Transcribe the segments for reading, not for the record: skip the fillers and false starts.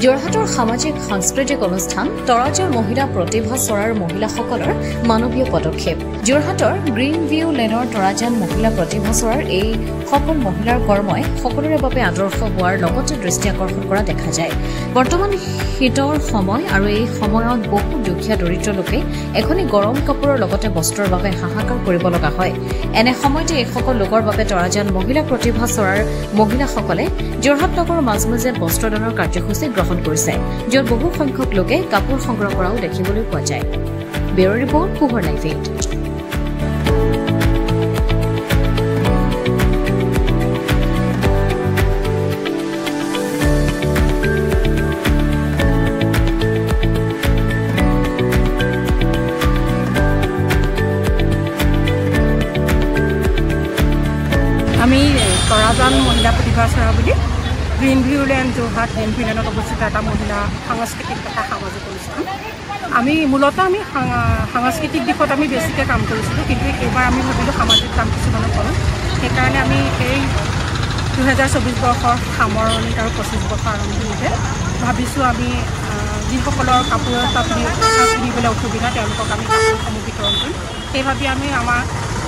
যোৰহাটৰ সামাজিক সাংস্কৃতিক অনুষ্ঠান তৰাজৰ মহিলা প্ৰতিভা চৰাৰ মহিলাসকলৰ মানৱীয় পদক্ষেপ। যোৰহাটৰ গ্ৰীণ ভিউ লেনৰ তৰাজান মহিলা প্ৰতিভা চৰাৰ এই সফল মহিলাৰ কৰ্মই সকলোৰে বাবে আদৰ্শ হোৱাৰ লগতে দৃষ্টি আকৰ্ষণ কৰা দেখা যায়। বৰ্তমান শীতৰ সময় আৰু এই সময়ত বহু দুখীয়া দৰিদ্ৰ লোকে এখনি গৰম কাপোৰৰ লগতে বস্ত্ৰৰ বাবে হাহাকাৰ কৰিব লগা হয়। এনে সময়তে এইসকল লোকৰ বাবে তৰাজান মহিলা প্ৰতিভা চৰাৰ মহিলাসকলে যোৰহাট নগৰৰ মাজমজিয়াত বস্ত্ৰদানৰ কাৰ্যসূচী গ্ৰহণ কৰিছে, য'ত বহু সংখ্যক লোকে কাপোৰ সংগ্ৰহ কৰাও দেখিবলৈ পোৱা যায়। ব্যুৰ ৰিপৰ্ট, পোহৰ লাইভ 8। আমি তৰাজান মহিলা প্ৰতিভা চৰা বুলি গ্ৰীণ ভিউ লেন যোৰহাট গ্ৰীণ ভিউ লেনত অৱস্থিত এটা মহিলা সাংস্কৃতিক তথা সামাজিক অনুষ্ঠান। আমি মূলতঃ সাংস্কৃতিক দিশত আমি বেছিকৈ কাম কৰিছিলোঁ, কিন্তু এইবাৰ আমি ভাবিলোঁ সামাজিক কাম কিছুমানো কৰোঁ। সেইকাৰণে আমি এই 2024 বৰ্ষৰ সামৰণিত আৰু 25 বৰ্ষৰ আৰম্ভণিতে ভাবিছোঁ আমি যিসকলৰ কাপোৰৰ তাত কিনিবলৈ অসুবিধা তেওঁলোকক আমি কাপোৰসমূহ বিতৰণ কৰিম। সেইভাবে আমি আমাৰ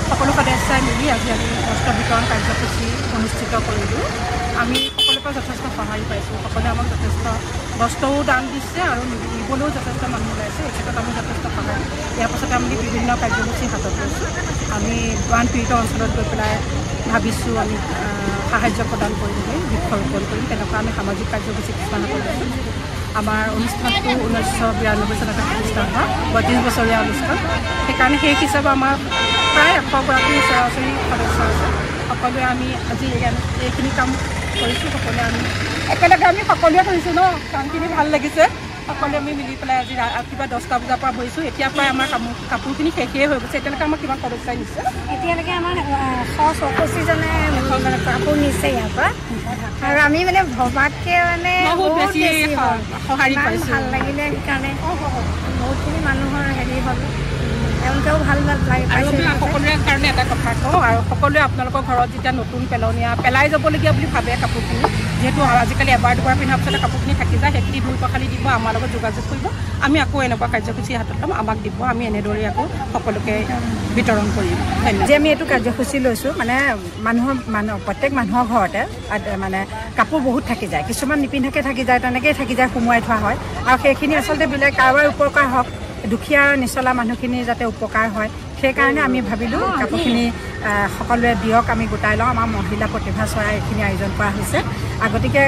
সকলো সদস্যই মিলি আজি আমি বস্ত্ৰ বিতৰণ কাৰ্যসূচী অনুষ্ঠিত কৰিলোঁ। আমি সকলোৰে পৰা যথেষ্ট সঁহাৰি পাইছোঁ। সকলোৱে আমাক যথেষ্ট বস্ত্ৰও দান দিছে আৰু নিবলৈও যথেষ্ট মানুহ ওলাইছে। এই ক্ষেত্ৰত আমি যথেষ্ট সঁহাৰি। ইয়াৰ পাছতে আমি বিভিন্ন কাৰ্যসূচী হাতত লৈছোঁ। আমি বান পীড়িত অঞ্চলত গৈ পেলাই ভাবিছোঁ আমি সাহায্য প্ৰদান কৰিবলৈ, বৃক্ষৰোপণ কৰিম। তেনেকুৱা আমি সামাজিক কাৰ্যসূচী কিছুমান হাতত লৈছোঁ। আমাৰ অনুষ্ঠানটো 1992 চনতে প্ৰতিষ্ঠা হোৱা 32 বছৰীয়া অনুষ্ঠান। সেইকাৰণে সেই হিচাপে আমাৰ প্ৰায় 100গৰাকী ওচৰা-ওচৰি সদস্য আছে। সকলোৱে আমি আজি এইখিনি কাম কৰিছোঁ। সকলোৱে আমি একেলগে আমি সকলোৱে কৰিছোঁ ন, কামখিনি ভাল লাগিছে। সকলোৱে আমি মিলি পেলাই আজি ৰাতিপুৱা 10টা বজাৰ পৰা বহিছোঁ। এতিয়া প্ৰায় আমাৰ কাপোৰখিনি শেষেই হৈ গৈছে। এতিয়ালৈকে আমাৰ কিমান সদস্যই নিছে? এতিয়ালৈকে আমাৰ 164জনে কাপোৰ নিছে ইয়াৰ পৰা। আৰু আমি মানে ভবাতকৈ মানে বহুত বেছি সঁহাৰি পাইছোঁ। ভাল লাগিলে, সেইকাৰণে বহুতখিনি মানুহৰ হেৰি হ'ল, তেওঁলোকেও ভাল লাগে। আৰু সকলোৰে কাৰণে এটা কথা কওঁ, আৰু সকলোৱে আপোনালোকৰ ঘৰত যেতিয়া নতুন পেলাই যাবলগীয়া বুলি ভাবে কাপোৰখিনি, যিহেতু আজিকালি এবাৰ দুবাৰ পিন্ধাৰ পিছতে কাপোৰখিনি থাকি যায়, সেইখিনি ধুই পখালি দিব, আমাৰ লগত যোগাযোগ কৰিব। আমি আকৌ এনেকুৱা কাৰ্যসূচী হাতত ল'ম, আমাক দিব, আমি এনেদৰে আকৌ সকলোকে বিতৰণ কৰিম। যে আমি এইটো কাৰ্যসূচী লৈছোঁ, মানে প্ৰত্যেক মানুহৰ ঘৰতে মানে কাপোৰ বহুত থাকি যায়, কিছুমান নিপিন্ধাকৈ থাকি যায়, তেনেকৈয়ে থাকি যায়, সোমোৱাই থোৱা হয়। আৰু সেইখিনি আচলতে বেলেগ কাৰোবাৰ উপকাৰ হওক, দুখীয়া নিচলা মানুহখিনি যাতে উপকাৰ হয়, সেইকাৰণে আমি ভাবিলোঁ কাপোৰখিনি সকলোৱে দিয়ক, আমি গোটাই লওঁ। আমাৰ মহিলা প্ৰতিভা চৰাই এইখিনি আয়োজন কৰা হৈছে। গতিকে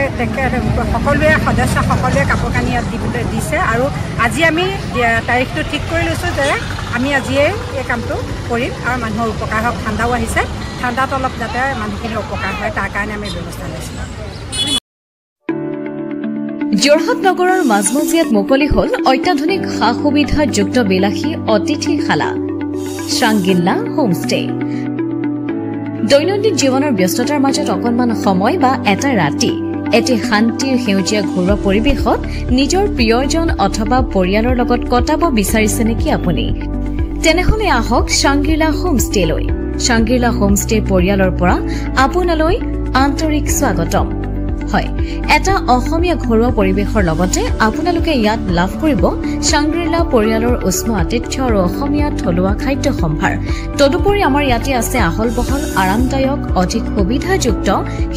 সকলোৱে সদস্য সকলোৱে কাপোৰ কানি ইয়াত দিবলৈ দিছে। আৰু আজি আমি তাৰিখটো ঠিক কৰি লৈছোঁ যে আমি আজিয়ে এই কামটো কৰিম আৰু মানুহৰ উপকাৰ হওক। ঠাণ্ডাও আহিছে, ঠাণ্ডাত অলপ যাতে মানুহখিনিৰ উপকাৰ হয় তাৰ কাৰণে আমি ব্যৱস্থা লৈছোঁ। যোৰহাট নগৰৰ মাজমজিয়াত মুকলি হ'ল অত্যাধুনিক সা সুবিধাযুক্ত বিলাসী অতিথিশালা শ্ৰাংগিল্লা হোমষ্টে। দৈনন্দিন জীৱনৰ ব্যস্ততাৰ মাজত অকণমান সময় বা এটা ৰাতি এটি শান্তিৰ সেউজীয়া ঘৰুৱা পৰিৱেশত নিজৰ প্ৰিয়জন অথবা পৰিয়ালৰ লগত কটাব বিচাৰিছে নেকি আপুনি? তেনেহলে আহক শ্ৰাংগিল্লা হোমষ্টেলৈ। শ্ৰাংগিল্লা হোমষ্টে পৰিয়ালৰ পৰা আপোনালৈ আন্তৰিক স্বাগতম। হয়, এটা অসমীয়া ঘৰুৱা পৰিৱেশৰ লগতে আপোনালোকে ইয়াত লাভ কৰিব শ্ৰাংগিল্লা পৰিয়ালৰ উষ্ম আতিথ্য আৰু অসমীয়া থলুৱা খাদ্য সম্ভাৰ। তদুপৰি আমাৰ ইয়াতে আছে আহল বহল আৰামদায়ক অধিক সুবিধাযুক্ত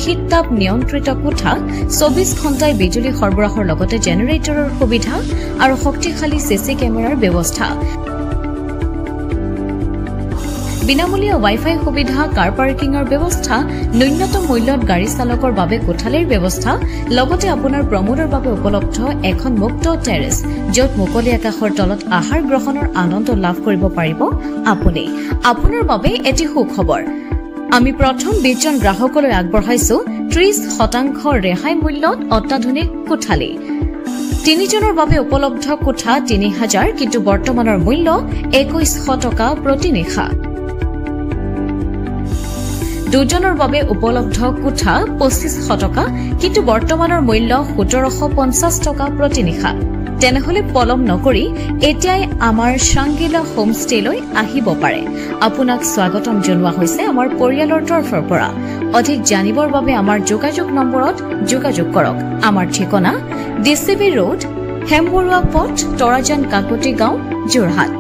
শীত-তাপ নিয়ন্ত্ৰিত কোঠা, 24 ঘণ্টাই বিজুলী সৰবৰাহৰ লগতে জেনেৰেটৰৰ সুবিধা আৰু শক্তিশালী চিচি কেমেৰাৰ ব্যৱস্থা, বিনামূলীয়া ৱাইফাই সুবিধা, কাৰ পাৰ্কিঙৰ ব্যৱস্থা, ন্যূনতম মূল্যত গাড়ী চালকৰ বাবে কোঠালিৰ ব্যৱস্থা, লগতে আপোনাৰ প্ৰমোদৰ বাবে উপলব্ধ এখন মুক্ত টেৰেছ, য'ত মুকলি আকাশৰ তলত আহাৰ গ্ৰহণৰ আনন্দ লাভ কৰিব পাৰিব আপুনি। আপোনাৰ বাবে এটি সুখবৰ, আমি প্ৰথম 20জন গ্ৰাহকলৈ আগবঢ়াইছো 30% ৰেহাই মূল্যত অত্যাধুনিক কোঠালি। 3জনৰ বাবে উপলব্ধ কোঠা 3000, কিন্তু বৰ্তমানৰ মূল্য 2100 টকা প্ৰতি নিশা। 2জনৰ বাবে উপলব্ধ কোঠা 2500 টকা, কিন্তু বৰ্তমানৰ মূল্য 1750 টকা প্ৰতি নিশা। তেনেহলে পলম নকৰি এতিয়াই আমাৰ শ্ৰাংগিল্লা হোমষ্টেলৈ আহিব পাৰে। আপোনাক স্বাগতম জনোৱা হৈছে আমাৰ পৰিয়ালৰ তৰফৰ পৰা। অধিক জানিবৰ বাবে আমাৰ যোগাযোগ নম্বৰত যোগাযোগ কৰক। আমাৰ ঠিকনা DCB ৰোড, হেমবৰুৱা পথ, তৰাজান কাকতি গাঁও, যোৰহাট।